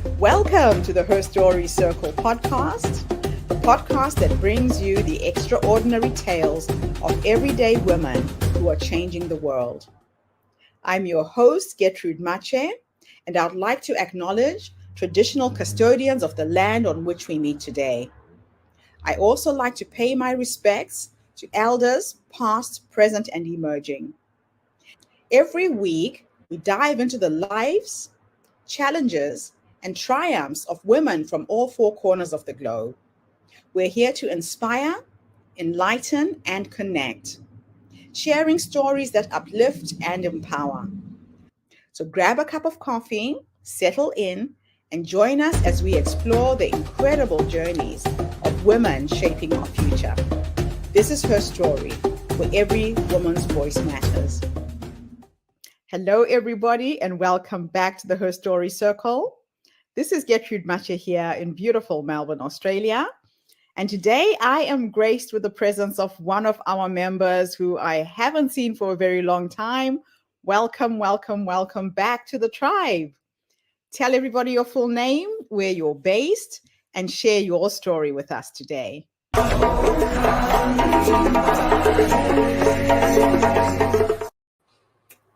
Welcome to the Her Story Circle podcast, the podcast that brings you the extraordinary tales of everyday women who are changing the world. I'm your host, Gertrude Mache, and I'd like to acknowledge traditional custodians of the land on which we meet today. I also like to pay my respects to elders, past, present, and emerging. Every week, we dive into the lives, challenges, and triumphs of women from all four corners of the globe. We're here to inspire, enlighten, and connect, sharing stories that uplift and empower. So grab a cup of coffee, settle in, and join us as we explore the incredible journeys of women shaping our future. This is Her Story, where every woman's voice matters. Hello, everybody, and welcome back to the Her Story Circle. This is Gertrude Mache here in beautiful Melbourne, Australia. And today I am graced with the presence of one of our members who I haven't seen for a very long time. Welcome, welcome, welcome back to the tribe. Tell everybody your full name, where you're based, and share your story with us today.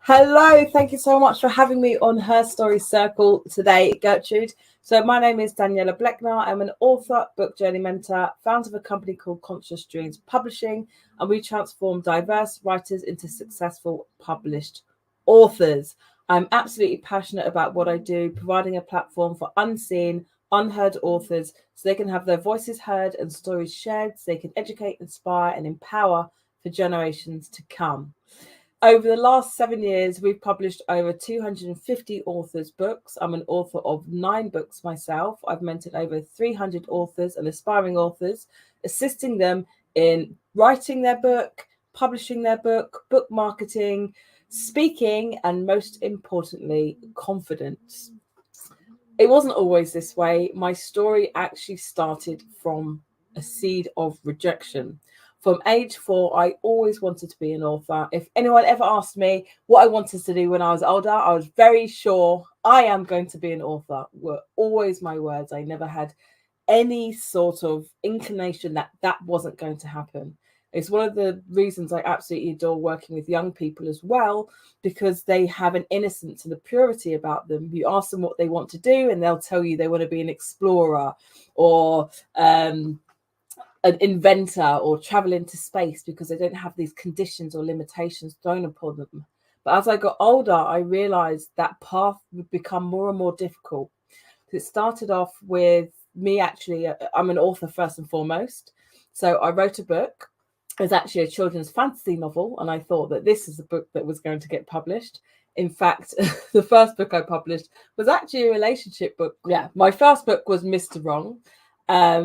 Hello, thank you so much for having me on Her Story Circle today, Gertrude. So my name is Daniella Blechner. I'm an author, book journey mentor, founder of a company called Conscious Dreams Publishing, and we transform diverse writers into successful published authors. I'm absolutely passionate about what I do, providing a platform for unseen, unheard authors so they can have their voices heard and stories shared, so they can educate, inspire, and empower for generations to come. Over the last 7 years, we've published over 250 authors' books. I'm an author of 9 books myself. I've mentored over 300 authors and aspiring authors, assisting them in writing their book, publishing their book, book marketing, speaking, and most importantly, confidence. It wasn't always this way. My story actually started from a seed of rejection. From age 4, I always wanted to be an author. If anyone ever asked me what I wanted to do when I was older, I was very sure I am going to be an author. Were always my words. I never had any sort of inclination that that wasn't going to happen. It's one of the reasons I absolutely adore working with young people as well, because they have an innocence and a purity about them. You ask them what they want to do and they'll tell you they want to be an explorer or an inventor or travel into space, because they don't have these conditions or limitations thrown upon them. But as I got older, I realized that path would become more and more difficult. It started off with me actually, I'm an author first and foremost. So I wrote a book. It was actually a children's fantasy novel, and I thought that this is a book that was going to get published. In fact, the first book I published was actually a relationship book. Yeah, my first book was Mr. Wrong,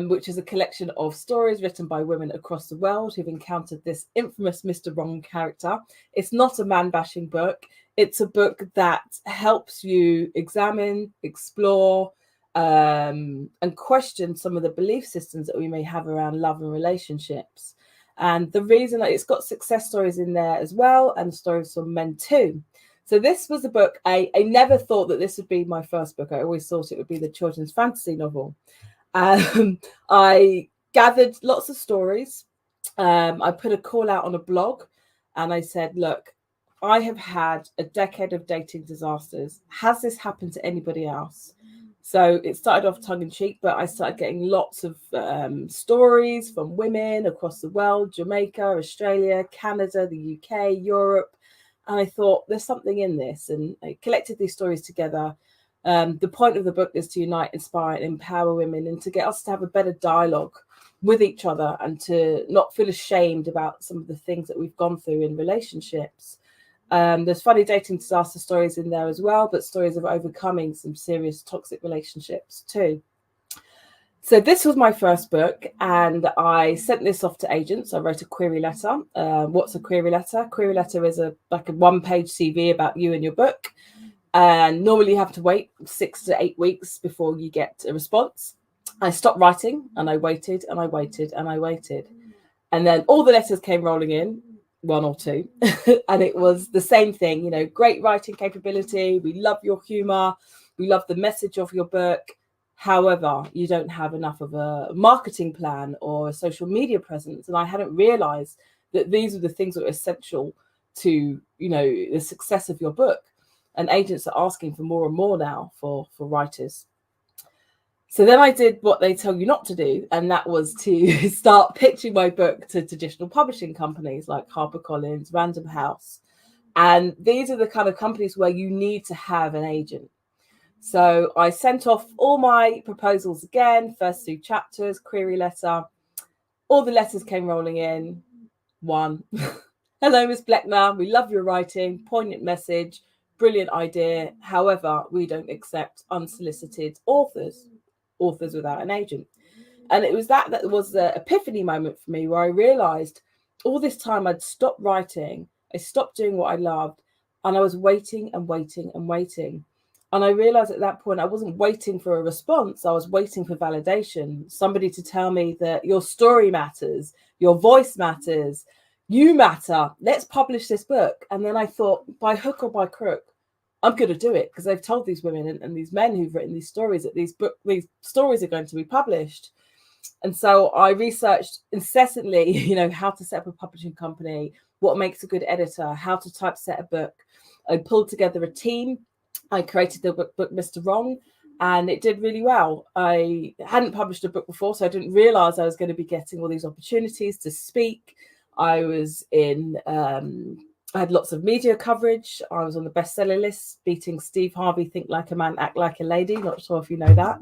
which is a collection of stories written by women across the world who've encountered this infamous Mr. Wrong character. It's not a man-bashing book. It's a book that helps you examine, explore, and question some of the belief systems that we may have around love and relationships. And the reason that it's got success stories in there as well, and stories from men too. So this was a book, I never thought that this would be my first book. I always thought it would be the children's fantasy novel. I gathered lots of stories. I put a call out on a blog and I said, look, I have had a decade of dating disasters. Has this happened to anybody else? So it started off tongue in cheek, but I started getting lots of stories from women across the world, Jamaica, Australia, Canada, the UK, Europe. And I thought there's something in this, and I collected these stories together. The point of the book is to unite, inspire, and empower women, and to get us to have a better dialogue with each other and to not feel ashamed about some of the things that we've gone through in relationships. There's funny dating disaster stories in there as well, but stories of overcoming some serious toxic relationships too. So this was my first book, and I sent this off to agents. I wrote a query letter. What's a query letter? Query letter is like a one-page CV about you and your book. And normally you have to wait 6 to 8 weeks before you get a response. I stopped writing and I waited and I waited and I waited. And then all the letters came rolling in, 1 or 2. And it was the same thing, great writing capability. We love your humor. we love the message of your book. However, you don't have enough of a marketing plan or a social media presence. And I hadn't realized that these are the things that are essential to, the success of your book. And agents are asking for more and more now for writers. So then I did what they tell you not to do, and that was to start pitching my book to traditional publishing companies like HarperCollins, Random House. And these are the kind of companies where you need to have an agent. So I sent off all my proposals again, first 2 chapters, query letter. All the letters came rolling in. 1. Hello, Ms. Blechner. We love your writing. Poignant message. Brilliant idea. However, we don't accept unsolicited authors without an agent. And it was that was the epiphany moment for me, where I realized all this time I'd stopped writing. I stopped doing what I loved, and I was waiting and waiting and waiting. And I realized at that point, I wasn't waiting for a response. I was waiting for validation, somebody to tell me that your story matters, your voice matters, you matter. Let's publish this book. And then I thought, by hook or by crook, I'm going to do it, because I've told these women and these men who've written these stories that these stories are going to be published. And so I researched incessantly, how to set up a publishing company, what makes a good editor, how to typeset a book. I pulled together a team. I created the book Mr. Wrong, and it did really well. I hadn't published a book before, so I didn't realize I was going to be getting all these opportunities to speak. I was I had lots of media coverage. I was on the bestseller list, beating Steve Harvey, Think Like a Man, Act Like a Lady. Not sure if you know that.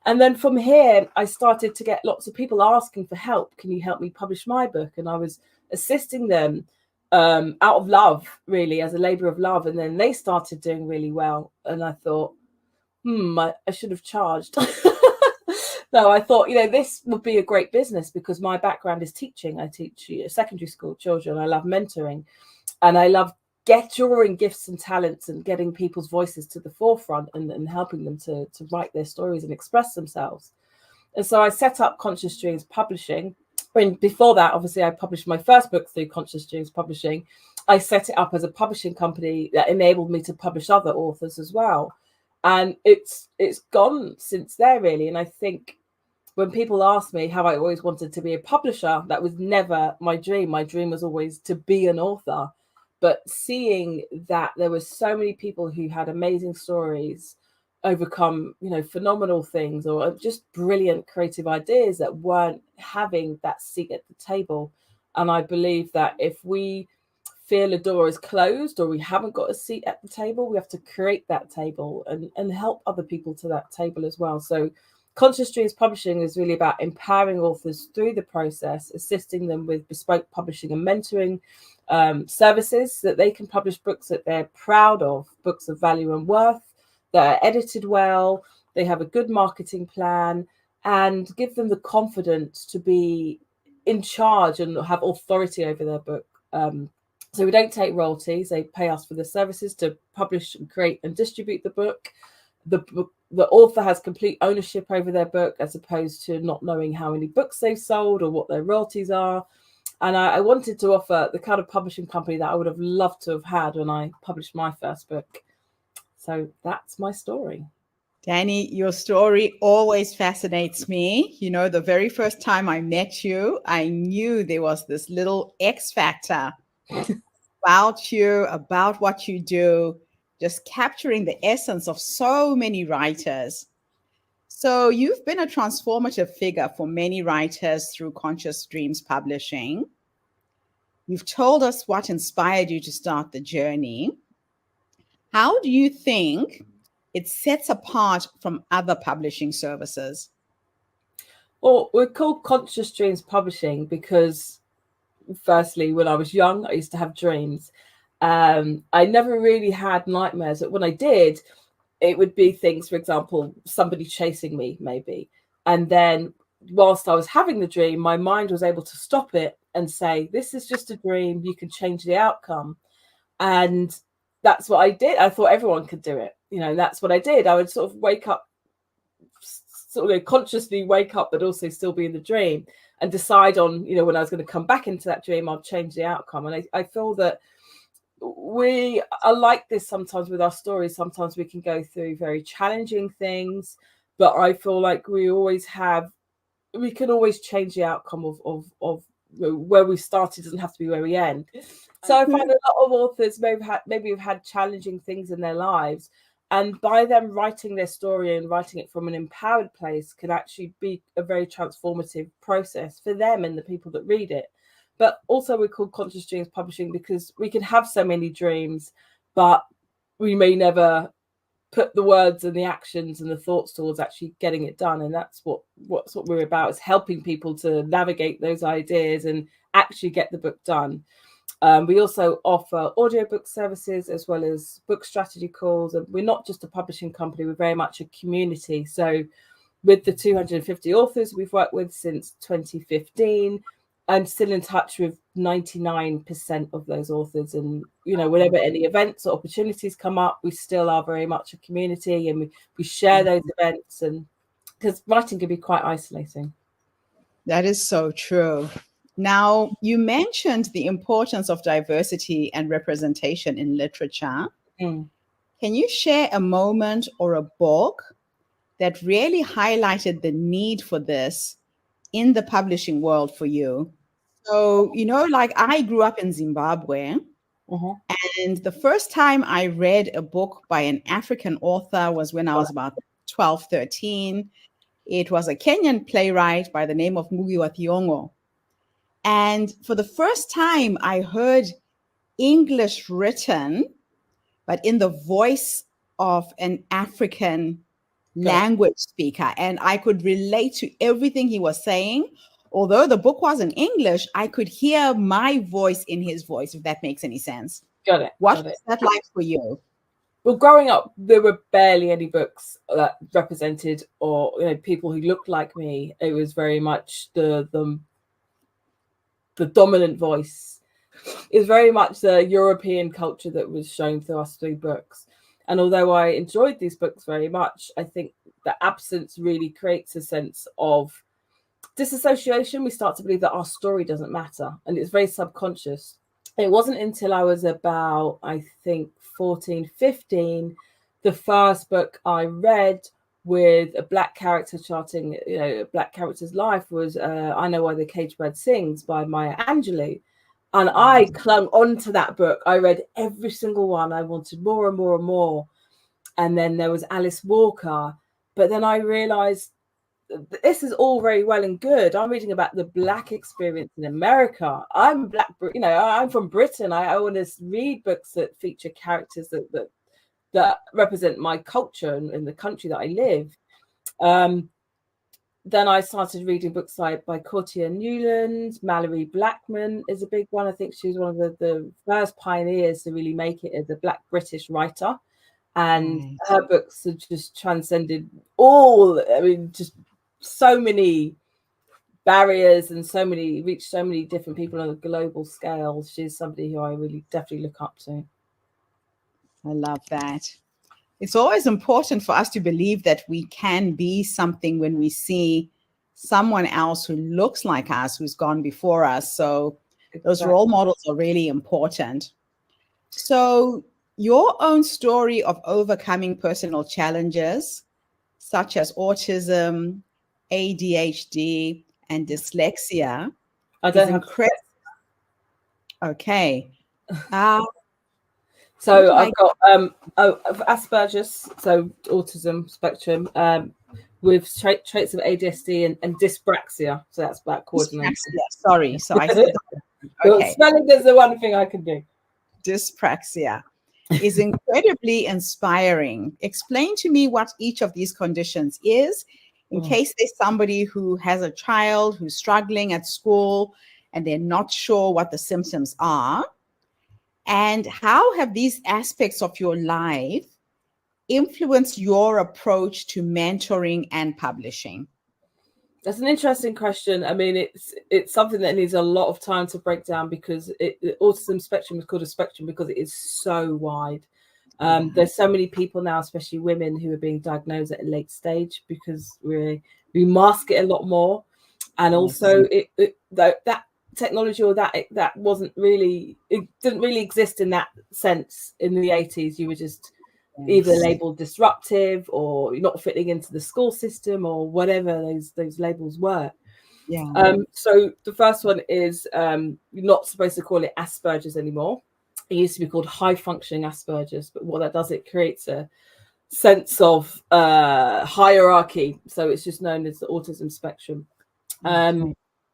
And then from here, I started to get lots of people asking for help. Can you help me publish my book? And I was assisting them out of love, really, as a labor of love. And then they started doing really well. And I thought, I should have charged. No, I thought, this would be a great business, because my background is teaching. I teach secondary school children. I love mentoring. And I love drawing gifts and talents and getting people's voices to the forefront and helping them to write their stories and express themselves. And so I set up Conscious Dreams Publishing. And before that, obviously, I published my first book through Conscious Dreams Publishing. I set it up as a publishing company that enabled me to publish other authors as well. And it's gone since there, really. And I think when people ask me how I always wanted to be a publisher, that was never my dream. My dream was always to be an author. But seeing that there were so many people who had amazing stories, overcome, phenomenal things, or just brilliant creative ideas that weren't having that seat at the table. And I believe that if we feel a door is closed or we haven't got a seat at the table, we have to create that table and help other people to that table as well. So Conscious Dreams Publishing is really about empowering authors through the process, assisting them with bespoke publishing and mentoring services, that they can publish books that they're proud of, books of value and worth, that are edited well, they have a good marketing plan, and give them the confidence to be in charge and have authority over their book. So we don't take royalties. They pay us for the services to publish and create and distribute the book. The author has complete ownership over their book, as opposed to not knowing how many books they've sold or what their royalties are. And I wanted to offer the kind of publishing company that I would have loved to have had when I published my first book. So that's my story. Danny, your story always fascinates me. The very first time I met you, I knew there was this little X factor about you, about what you do, just capturing the essence of so many writers. So you've been a transformative figure for many writers through Conscious Dreams Publishing. You've told us what inspired you to start the journey. How do you think it sets apart from other publishing services? Well, we're called Conscious Dreams Publishing because, firstly, when I was young, I used to have dreams. I never really had nightmares, but when I did, it would be things, for example, somebody chasing me, maybe. And then whilst I was having the dream, my mind was able to stop it and say, this is just a dream, you can change the outcome. And that's what I did. I thought everyone could do it. That's what I did. I would sort of wake up, sort of consciously wake up, but also still be in the dream and decide on, when I was going to come back into that dream, I'll change the outcome. And I feel that we are like this sometimes with our stories. Sometimes we can go through very challenging things, but I feel like we can always change the outcome of where we started. Doesn't have to be where we end. So I find a lot of authors maybe have had challenging things in their lives, and by them writing their story and writing it from an empowered place can actually be a very transformative process for them and the people that read it. But also we're called Conscious Dreams Publishing because we can have so many dreams, but we may never put the words and the actions and the thoughts towards actually getting it done. And that's what we're about, is helping people to navigate those ideas and actually get the book done. We also offer audiobook services as well as book strategy calls. And we're not just a publishing company, we're very much a community. So with the 250 authors we've worked with since 2015, I'm still in touch with 99% of those authors. And, whenever any events or opportunities come up, we still are very much a community, and we share those events, and because writing can be quite isolating. That is so true. Now, you mentioned the importance of diversity and representation in literature. Mm. Can you share a moment or a book that really highlighted the need for this in the publishing world for you? So, like I grew up in Zimbabwe, and the first time I read a book by an African author was when I was about 12, 13. It was a Kenyan playwright by the name of Ngugi wa Thiong'o. And for the first time, I heard English written, but in the voice of an African language speaker. And I could relate to everything he was saying. Although the book was in English, I could hear my voice in his voice, if that makes any sense. Got it. What was that like for you? Well, growing up, there were barely any books that represented or people who looked like me. It was very much the dominant voice. It was very much the European culture that was shown through us through books. And although I enjoyed these books very much, I think the absence really creates a sense of disassociation. We start to believe that our story doesn't matter, and it's very subconscious. It wasn't until I was about, I think, 14, 15, the first book I read with a Black character charting, a Black character's life was I Know Why the Caged Bird Sings by Maya Angelou. And I clung onto that book. I read every single one. I wanted more and more and more. And then there was Alice Walker. But then I realized this is all very well and good. I'm reading about the Black experience in America. I'm Black, I'm from Britain. I want to read books that feature characters that represent my culture and the country that I live. Then I started reading books by Cortia Newland. Mallory Blackman is a big one. I think she was one of the first pioneers to really make it as a Black British writer. And her books have just transcended just so many barriers and reached so many different people on a global scale. She's somebody who I really definitely look up to. I love that. It's always important for us to believe that we can be something when we see someone else who looks like us, who's gone before us. So those role models are really important. So your own story of overcoming personal challenges, such as autism, ADHD, and dyslexia, is incredible. Okay. So I've got Asperger's, so autism spectrum, with traits of ADHD and dyspraxia. So that's about coordination. Sorry. So I said, okay. Spelling is the one thing I can do. Dyspraxia is incredibly inspiring. Explain to me what each of these conditions is, in case there's somebody who has a child who's struggling at school and they're not sure what the symptoms are. And how have these aspects of your life influenced your approach to mentoring and publishing? That's an interesting question. I mean, it's something that needs a lot of time to break down, because the autism spectrum is called a spectrum because it is so wide. There's so many people now, especially women, who are being diagnosed at a late stage because we mask it a lot more. And also that technology or that wasn't really, it didn't really exist in that sense in the 80s. You were just either labeled disruptive or you're not fitting into the school system or whatever those labels were. So the first one is you're not supposed to call it Asperger's anymore. It used to be called high functioning Asperger's, but what that does, it creates a sense of hierarchy. So it's just known as the autism spectrum.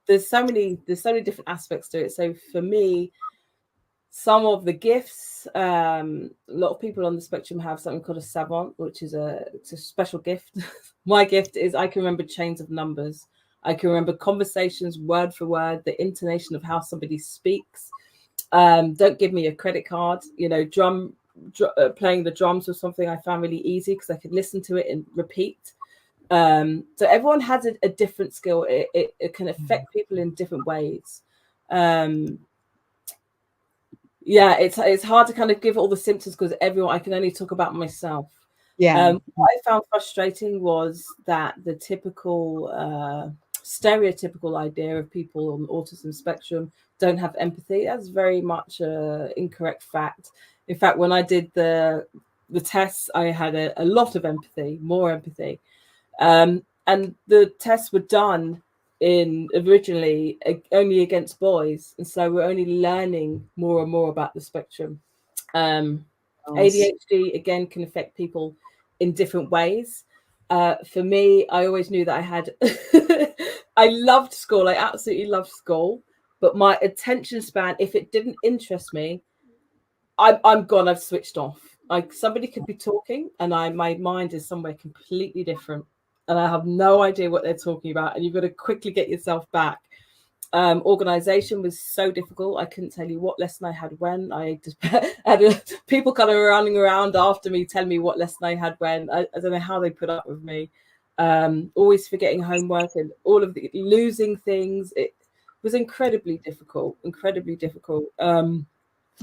There's so many different aspects to it. So for me, some of the gifts, a lot of people on the spectrum have something called a savant, which is it's a special gift. My gift is I can remember chains of numbers. I can remember conversations word for word, the intonation of how somebody speaks. Don't give me a credit card. You know, playing the drums was something I found really easy because I could listen to it and repeat. So everyone has a different skill. It can affect people in different ways. It's hard to kind of give all the symptoms because I can only talk about myself. What I found frustrating was that the typical stereotypical idea of people on the autism spectrum don't have empathy. That's very much an incorrect fact. In fact, when I did the tests, I had a lot of empathy, more empathy. And the tests were done originally only against boys, and so we're only learning more and more about the spectrum. ADHD again can affect people in different ways. For me, I always knew that I had I loved school. I absolutely loved school, but my attention span, if it didn't interest me, I'm gone. I've switched off. Like somebody could be talking and my mind is somewhere completely different and I have no idea what they're talking about, and you've got to quickly get yourself back. Organization was so difficult. I couldn't tell you what lesson I had when. I just had people kind of running around after me telling me what lesson I had when. I don't know how they put up with me. Always forgetting homework and all of the losing things. It was incredibly difficult.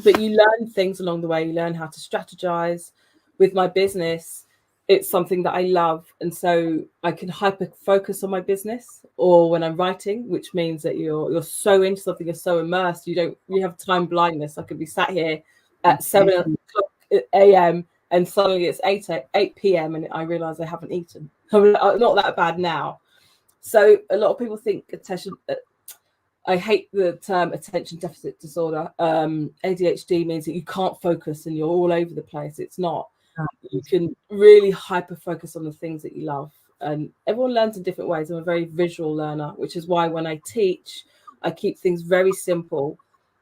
But you learn things along the way. You learn how to strategize. With my business, it's something that I love, and so I can hyper focus on my business or when I'm writing, which means that you're so into something, you're so immersed, you have time blindness. I could be sat here at 7 a.m. and suddenly it's 8 p.m. and I realize I haven't eaten. I'm not that bad now. So a lot of people think attention. I hate the term attention deficit disorder. ADHD means that you can't focus and you're all over the place. It's not. You can really hyper focus on the things that you love, and everyone learns in different ways. I'm a very visual learner, which is why when I teach, I keep things very simple.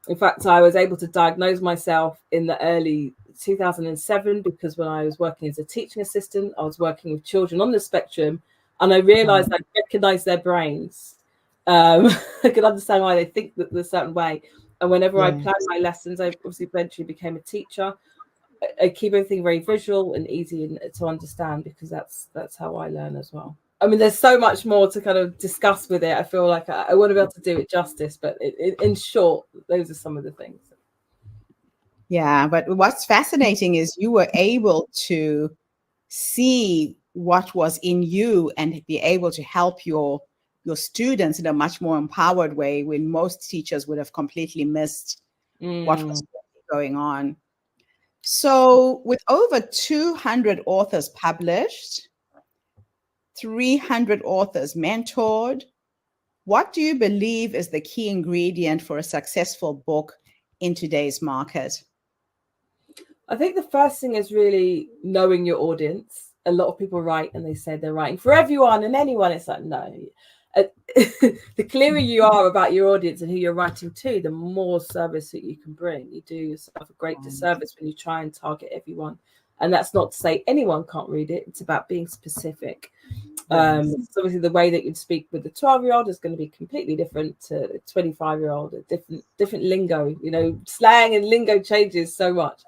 In fact, I was able to diagnose myself in the early 2007 because when I was working as a teaching assistant, I was working with children on the spectrum, and I realized I recognized their brains. I could understand why they think that a certain way, and whenever I planned my lessons, I obviously eventually became a teacher. I keep everything very visual and easy to understand because that's how I learn as well. I mean, there's so much more to kind of discuss with it. I feel like I want to be able to do it justice, but in short, those are some of the things. Yeah, but what's fascinating is you were able to see what was in you and be able to help your students in a much more empowered way when most teachers would have completely missed what was going on. So with over 200 authors published, 300 authors mentored, what do you believe is the key ingredient for a successful book in today's market? I think the first thing is really knowing your audience. A lot of people write and they say they're writing for everyone and anyone. It's like, no. The clearer you are about your audience and who you're writing to, the more service that you can bring. You do yourself a great disservice when you try and target everyone. And that's not to say anyone can't read it. It's about being specific. So obviously the way that you speak with the 12-year-old is going to be completely different to a 25-year-old. A different lingo, slang and lingo changes so much.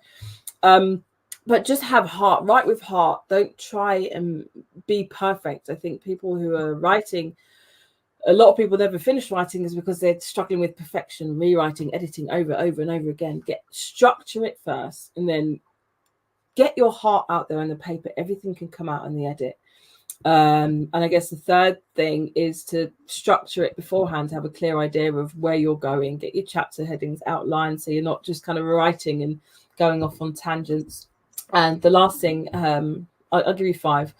But just have heart, write with heart. Don't try and be perfect. I think people who are writing, a lot of people never finish writing is because they're struggling with perfection, rewriting, editing over and over again. Structure it first and then get your heart out there on the paper. Everything can come out in the edit. And I guess the third thing is to structure it beforehand, to have a clear idea of where you're going, get your chapter headings outlined so you're not just kind of writing and going off on tangents. And the last thing, I'll give you 5.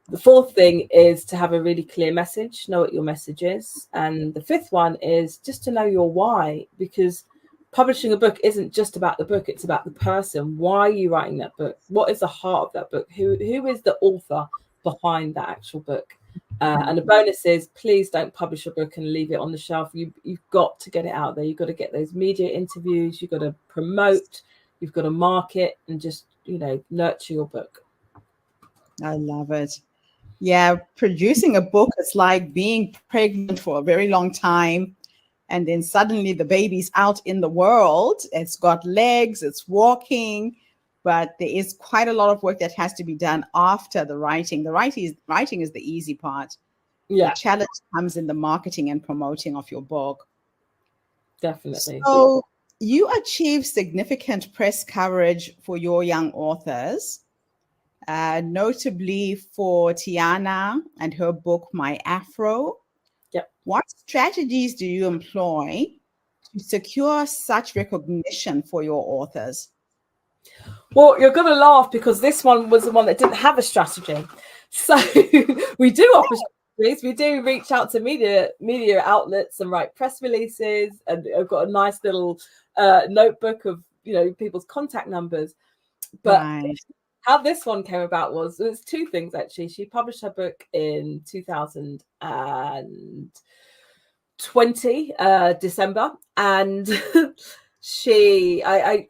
The fourth thing is to have a really clear message, know what your message is. And the fifth one is just to know your why, because publishing a book isn't just about the book, it's about the person. Why are you writing that book? What is the heart of that book? Who is the author behind that actual book? And the bonus is, please don't publish a book and leave it on the shelf. You've got to get it out there. You've got to get those media interviews. You've got to promote. You've got to market and just, nurture your book. I love it. Yeah, producing a book is like being pregnant for a very long time. And then suddenly the baby's out in the world. It's got legs, it's walking, but there is quite a lot of work that has to be done after the writing. The writing is the easy part. Yeah, the challenge comes in the marketing and promoting of your book. Definitely. So you achieve significant press coverage for your young authors, notably for Tiana and her book, My Afro. Yep. What strategies do you employ to secure such recognition for your authors? Well, you're going to laugh because this one was the one that didn't have a strategy. So we do offer strategies. We do reach out to media outlets and write press releases. And I've got a nice little notebook of, people's contact numbers. But Right. how this one came about was 2 things, actually. She published her book in 2020, December. And I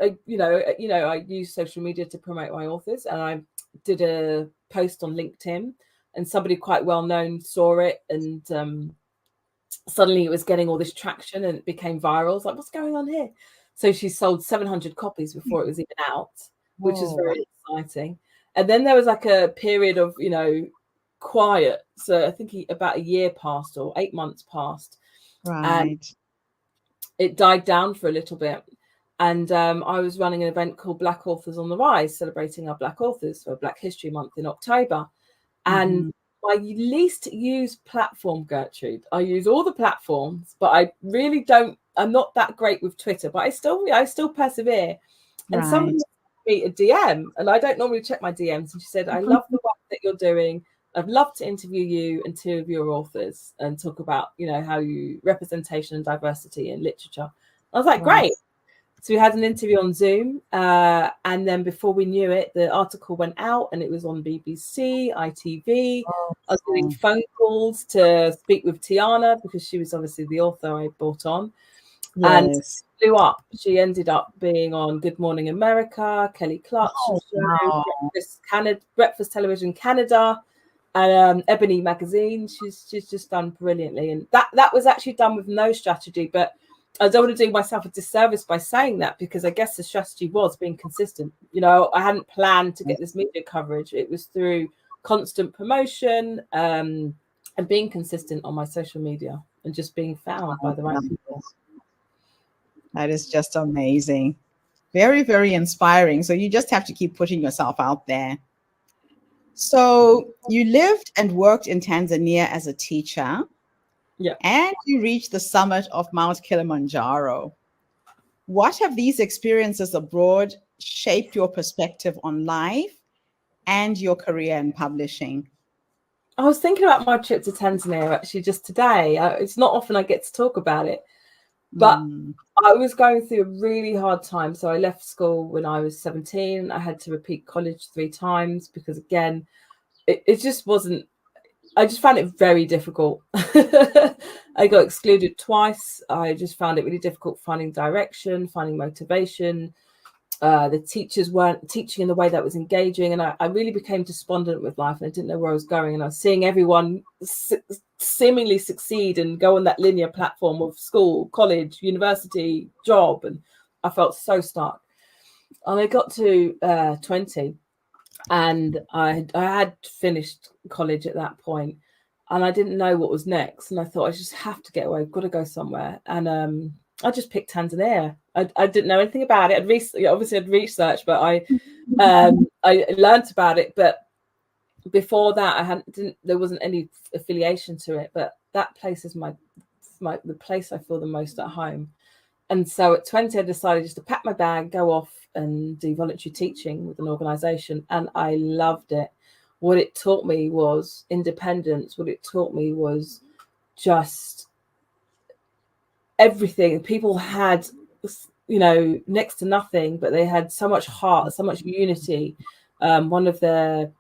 use social media to promote my authors, and I did a post on LinkedIn, and somebody quite well known saw it, and suddenly it was getting all this traction and it became viral. It's like, what's going on here? So she sold 700 copies before it was even out, which is very exciting. And then there was like a period of, quiet. So I think about a year passed or 8 months passed. Right. And it died down for a little bit. And I was running an event called Black Authors on the Rise, celebrating our Black authors for Black History Month in October. And my least used platform, Gertrude, I use all the platforms, but I really I'm not that great with Twitter, but I still persevere. And somebody sent me a DM, and I don't normally check my DMs. And she said, I love the work that you're doing. I'd love to interview you and 2 of your authors and talk about, how you representation and diversity in literature. I was like, great. So we had an interview on Zoom, and then before we knew it, the article went out and it was on BBC, ITV. I was doing phone calls to speak with Tiana because she was obviously the author I brought on. Yes. And blew up. She ended up being on Good Morning America, Kelly Clarkson's show, Breakfast Television Canada, and Ebony Magazine. She's just done brilliantly. And that was actually done with no strategy, but I don't want to do myself a disservice by saying that, because I guess the strategy was being consistent. I hadn't planned to get this media coverage. It was through constant promotion and being consistent on my social media and just being found by the right people. That is just amazing. Very, very inspiring. So you just have to keep putting yourself out there. So you lived and worked in Tanzania as a teacher. Yeah. And you reached the summit of Mount Kilimanjaro. What have these experiences abroad shaped your perspective on life and your career in publishing? I was thinking about my trip to Tanzania actually just today. It's not often I get to talk about it, but I was going through a really hard time. So I left school when I was 17. I had to repeat college 3 times because, again, it just wasn't. I just found it very difficult. I got excluded twice. I just found it really difficult finding direction, finding motivation. The teachers weren't teaching in the way that was engaging. And I really became despondent with life, and I didn't know where I was going. And I was seeing everyone seemingly succeed and go on that linear platform of school, college, university, job. And I felt so stuck. And I got to 20. And I had finished college at that point, and I didn't know what was next. And I thought, I just have to get away. I've got to go somewhere. And I just picked Tanzania. I didn't know anything about it. I'd researched, but I learned about it. But before that, there wasn't any affiliation to it, but that place is the place I feel the most at home. And so at 20, I decided just to pack my bag, go off and do voluntary teaching with an organization. And I loved it. What it taught me was independence. What it taught me was just everything. People had, next to nothing, but they had so much heart, so much unity. One of their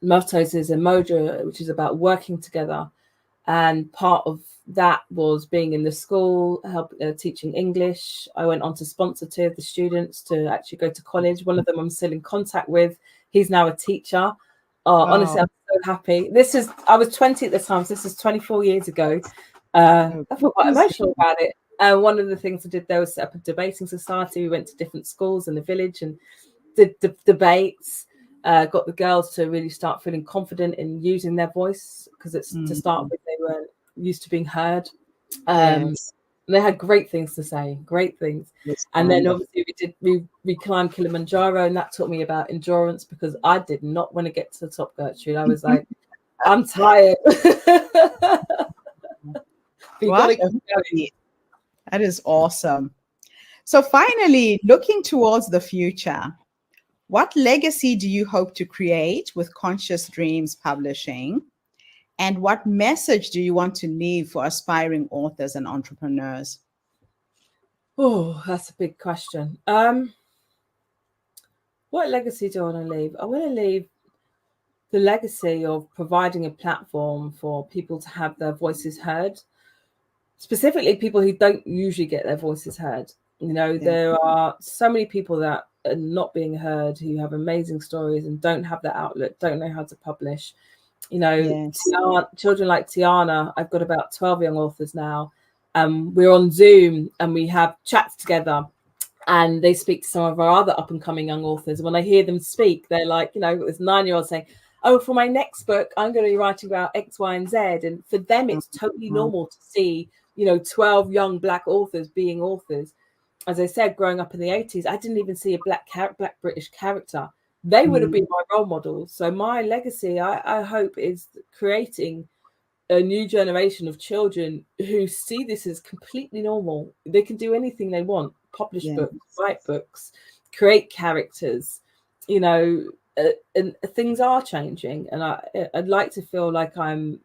mottos is Emoja, which is about working together. And part of that was being in the school, teaching English. I went on to sponsor 2 of the students to actually go to college. One of them I'm still in contact with. He's now a teacher. Honestly, I'm so happy. I was 20 at the time, so this is 24 years ago. I feel quite emotional about it. And one of the things I did there was set up a debating society. We went to different schools in the village and did debates. Got the girls to really start feeling confident in using their voice, because it's to start with, they weren't used to being heard. Yes. They had great things to say, great things. And then obviously we climbed Kilimanjaro, and that taught me about endurance, because I did not want to get to the top, Gertrude. I was like, I'm tired. That is awesome. So finally, looking towards the future, what legacy do you hope to create with Conscious Dreams Publishing? And what message do you want to leave for aspiring authors and entrepreneurs? Oh, that's a big question. What legacy do I want to leave? I want to leave the legacy of providing a platform for people to have their voices heard, specifically people who don't usually get their voices heard. There are so many people that are not being heard, who have amazing stories and don't have that outlet, don't know how to publish. Children like Tiana, I've got about 12 young authors now. We're on Zoom and we have chats together, and they speak to some of our other up and coming young authors. When I hear them speak, they're like, this 9-year-old saying, oh, for my next book, I'm going to be writing about X, Y, and Z. And for them, it's totally normal to see, 12 young Black authors being authors. As I said, growing up in the 80s, I didn't even see a Black British character. They would have been my role models. So my legacy, I hope, is creating a new generation of children who see this as completely normal. They can do anything they want, publish books, write books, create characters, and things are changing. And I'd like to feel like I'm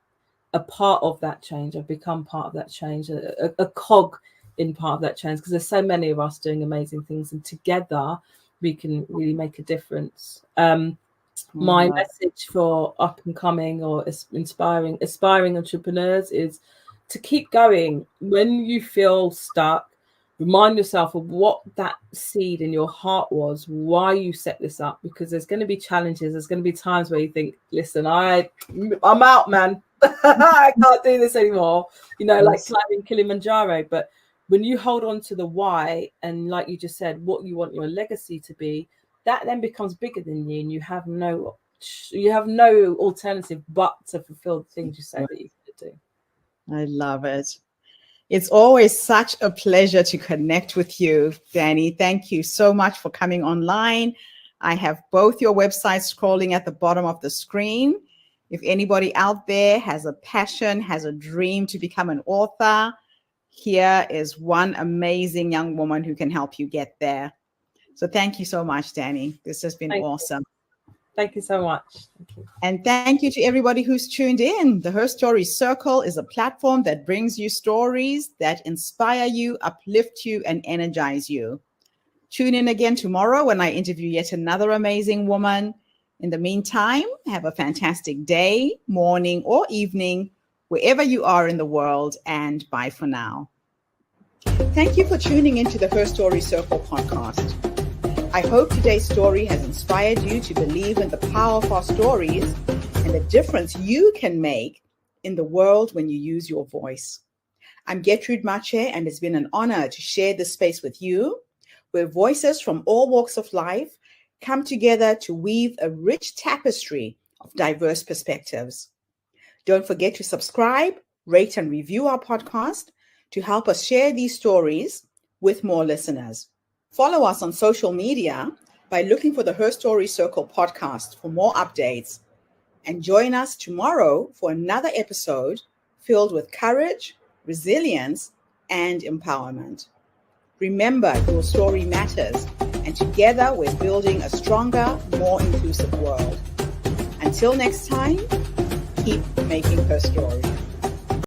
a part of that change. I've become part of that change, a cog in part of that change, because there's so many of us doing amazing things, and together we can really make a difference. My message for up and coming or aspiring entrepreneurs is to keep going. When you feel stuck, remind yourself of what that seed in your heart was, why you set this up, because there's going to be challenges. There's going to be times where you think, listen, I'm out, man. I can't do this anymore. Like climbing Kilimanjaro. But when you hold on to the why, and like you just said, what you want your legacy to be, that then becomes bigger than you, and you have no alternative but to fulfill the things you say that you could do. I love it. It's always such a pleasure to connect with you, Danny. Thank you so much for coming online. I have both your websites scrolling at the bottom of the screen. If anybody out there has a passion, has a dream to become an author, here is one amazing young woman who can help you get there. So thank you so much, Danny. This has been awesome. Thank you so much. Thank you. And thank you to everybody who's tuned in. The Her Story Circle is a platform that brings you stories that inspire you, uplift you, and energize you. Tune in again tomorrow when I interview yet another amazing woman. In the meantime, have a fantastic day, morning, or evening, wherever you are in the world, and bye for now. Thank you for tuning into the Her Story Circle podcast. I hope today's story has inspired you to believe in the power of our stories and the difference you can make in the world when you use your voice. I'm Gertrude Mache, and it's been an honor to share this space with you, where voices from all walks of life come together to weave a rich tapestry of diverse perspectives. Don't forget to subscribe, rate, and review our podcast to help us share these stories with more listeners. Follow us on social media by looking for the Her Story Circle podcast for more updates. and join us tomorrow for another episode filled with courage, resilience, and empowerment. Remember, your story matters, and together we're building a stronger, more inclusive world. Until next time, keep making her story.